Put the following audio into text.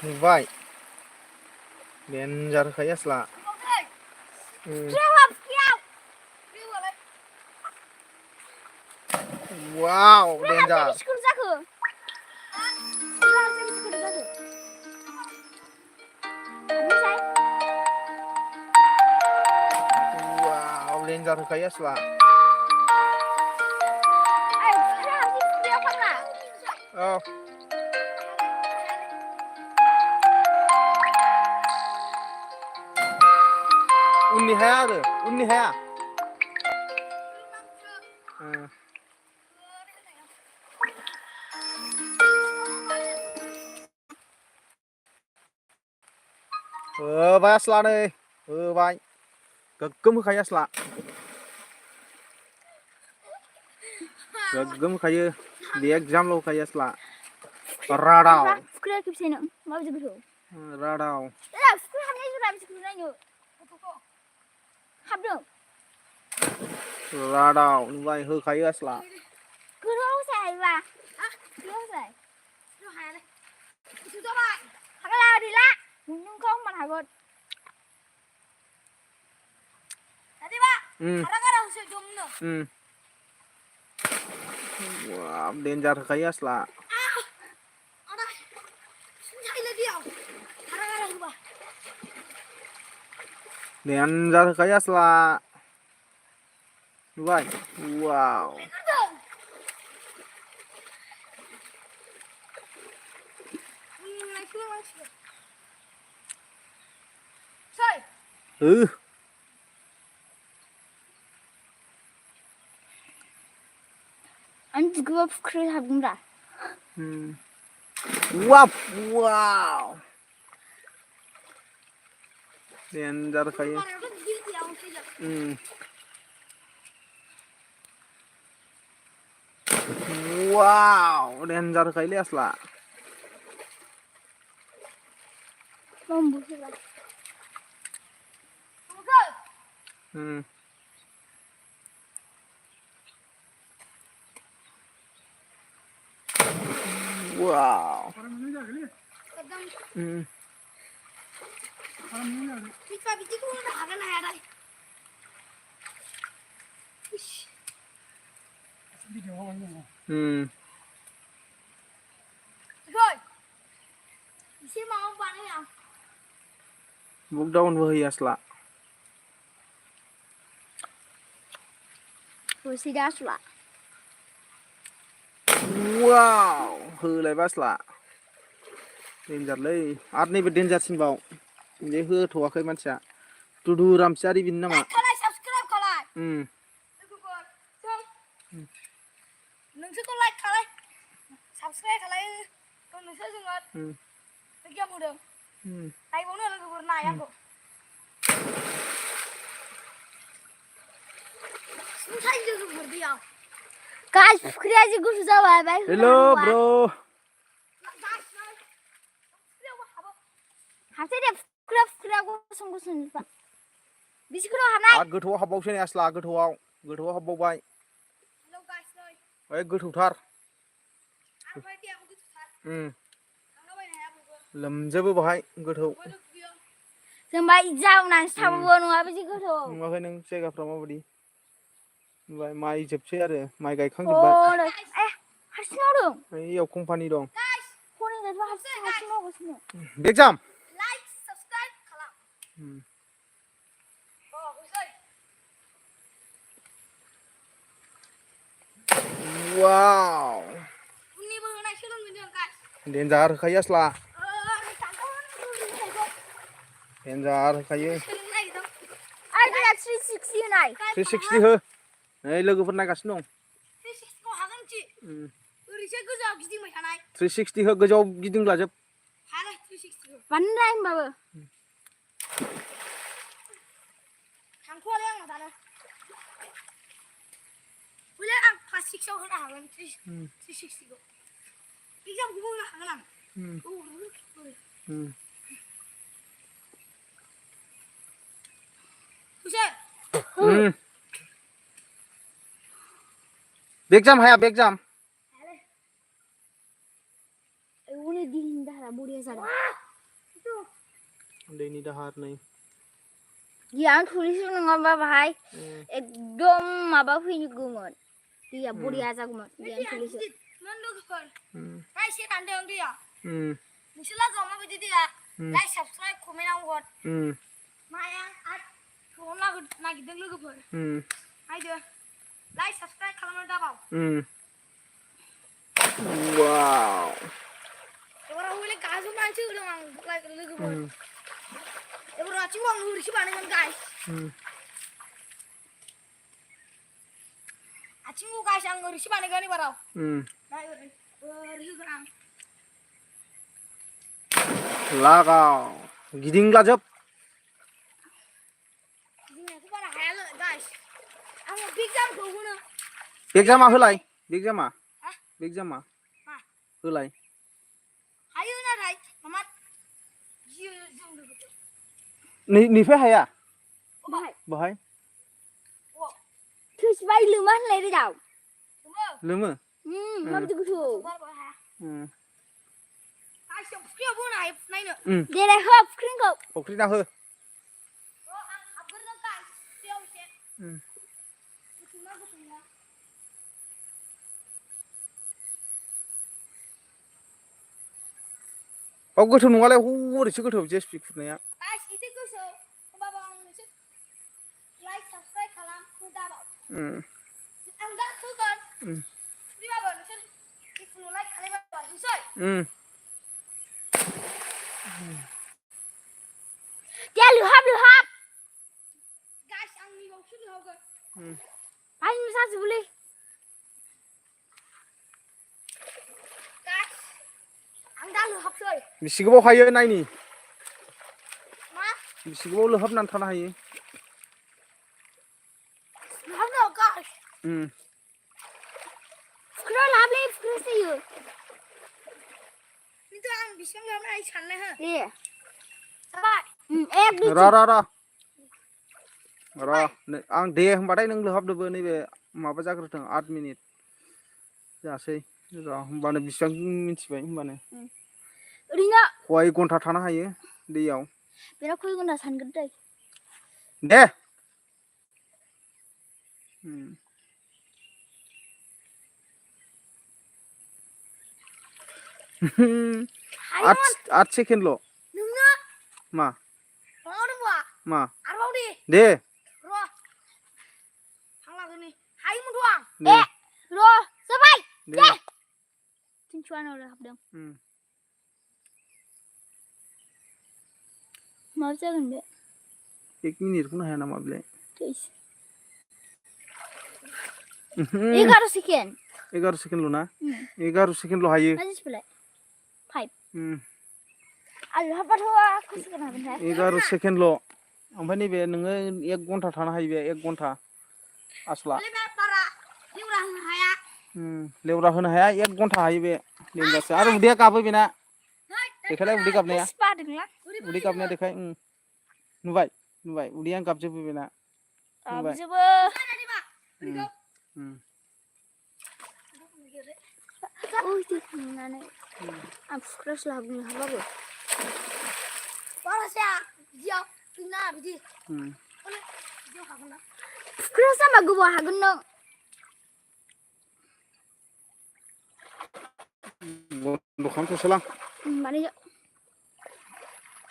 नुबाय डेन्जार होखायो आसला वाव डेन्जार वाव डेन्जार होखायो आसला औ उननि हाया आरो उननि हाया होबाय आसला नै होबाय गोग्गोम होखायो आसला गोग्गोम होखायो एगजामल' होखायो आसला राडाव राडाव राडाव नुबाय होखायो आसला वाव डेन्जार होखायो आसला डेन्जार होखायो आसला नुबाय वाव Anh gue keren habis dah. Wow, wow. Dengar kayak. Wow, dengar kayak lias lah. Mampu sih lah. Wow. Buk daun berhias lah. Berhias lah. Wow, hư bas lah. Danger lay. Art ni berdanger simbau. Ini hoथ'वाखै मानसिया. Tudu ramsiari bin nama. Subscribe kalai. Nोंसोरखौ like खालाय subscribe खालाय नोंसोर जोङो गियान होदों नायबावनो लोगोफोर नाय आंखौ सुंथाय लोगोफोर दैयाव गाइस फुख्रिया जि गुसु जाबाय बाय हेलो ब्रो हाबसै दे फुख्रिया गुसुं गुसुं बिसिखौ हाबनाय आरो गोथौआव हाबबावसै ने आसला गोथौआव हाबबावबाय ओइ गोथौथार लोमजोबो बाहाय गोथौ जों बाय जावनानैसो थाबावो नङा बिदि गोथौ नुवाखै नों जायगाफ्रा माबायदि नुबाय माइ जोबसै आरो माइ गायखांजोबबाय हारसिं मावदों बैयाव कम्पानि दं हारसिं मावगासिनो एगजाम लाइक साबस्क्राइब खालाम वाव डेन्जार होखायो आसला डेन्जार होखायो 360 हो नै लोगोफोर नायगासिनो दं 360 हो गोजौआव गिदिंलाजोब बानायनाय होमबाबो थांथ'आलै आंना दानो हले आं क्लास 6 आव होनो हागोन 360 खौ एगजामखौबो होनो हागोन आं बेगजाम हाया बेगजाम बुढ़िया सारा दैनि दाहार नै गियान थुलिस नङाबा भाई एकदम माबा फैगौमोन दैया बुढ़िया जागौमोन गियान थुलिस मन लोगोफोर गाइस रानदों दैया नोंसोर लागोआव माबायदि दैया लाइक साबस्क्राइब कमेन्ट आव हर माया आर खालामनो नागिरदों लोगोफोर नायदो लाइक साबस्क्राइब खालामनो दाबाव वाव एबाराव हले गाजोबनानैसो होदों आं लोगोफोर एबाराव आथिंखौ आं ओरैसो बानायगोन गाइस आथिंखौ गाइस आं ओरैसो बानायगोन एबाराव नाय ओरै होगोन आं लागाव गिदिंलाजोब गिदिंनायखौ बारा हाया गाइस आङो बिग जामखौ होनो बिग जामा होलाय बिग जामा होलाय हायो नाथाय मामा गियो जों लोगोफोर नैफाय हाया बाहाय थैसबाय लोमा होनलाय रोदाव लोमो माबायदि गोथौ गाइसआव फुख्रियाव बोनो हायो नायनो देलाय हो फुख्रिखौ फुख्रिना हो आं हाबगोरनो गाइस दैयाव एसे गोथौना औ गोथौ नङालाय हरैसो गोथौ जेसपि खुरनाया गाइस एसे गोसो होमबाबो आं नोंसोर लाइक साबस्क्राइब खालाम दाबाव आं दा होगोन फुख्रिबाबो नोंसोर जिखुनु लाइक खालामबाबो नोंसोर दे लोहाब गाइस आं नैबावसो लोहाबगोन आयु जाजोबोलै गाइस आं दा लोहाबसै बेसे गोबाव हायो नायनि मा बेसे गोबाव लोहाबनानै थानो हायो लोहाबनो गाइस फुख्रियाव लोहाबलै फुख्रियावसो जायो खिन्थु आं बेसेबां लोहाबनो हायो सानना हो दे जाबाय र' आं दे होनबाथाय नों लोहाबदोबो नैबे माबा जाग्रोथों 8 मिनिट जासै र' होमबानो बेसेबां मिथिबाय होमबानो ओरैनो खय घन्टा थानो हायो दैयाव बेराद खय घन्टा सानग्रो दै दे आठ सेकेन्डल' नोंनो मा मा आरोबाव दे र' हांलागोन हायोमोनथ' आं र' जाबाय दे 301 हाबदों मा जागोन बे 1 मिनिटखौनो हाया नामा बेलाय 11 सेकेन्ड 11 सेकेन्डल' ना 11 सेकेन्डल' हायो मा जिसैलाय 5 आलु हाबबाथ' खय सेकेन्ड हागोनथाय 11 सेकेन्डल' ओमफ्राय नैबे नोङो 1 घन्टा थानो हायो बे 1 घन्टा आसला बारा लेवरा होनो हाया लेवरा होनो हाया 1 घन्टा हायो बे लेवरासो आरो उदैया गाबो बेना देखायलाय उदै गाबनाया देखाय नुबाय उदैया गाबजोबो बेना गाबजोबो आं फुख्रियावसो लाबोनो हाबाबो बारा जाया बिदियाव फैना बिदि फुख्रियावसो जाम्बा गोबाव हागोन नों बन्द' खालामथ'सैलां माने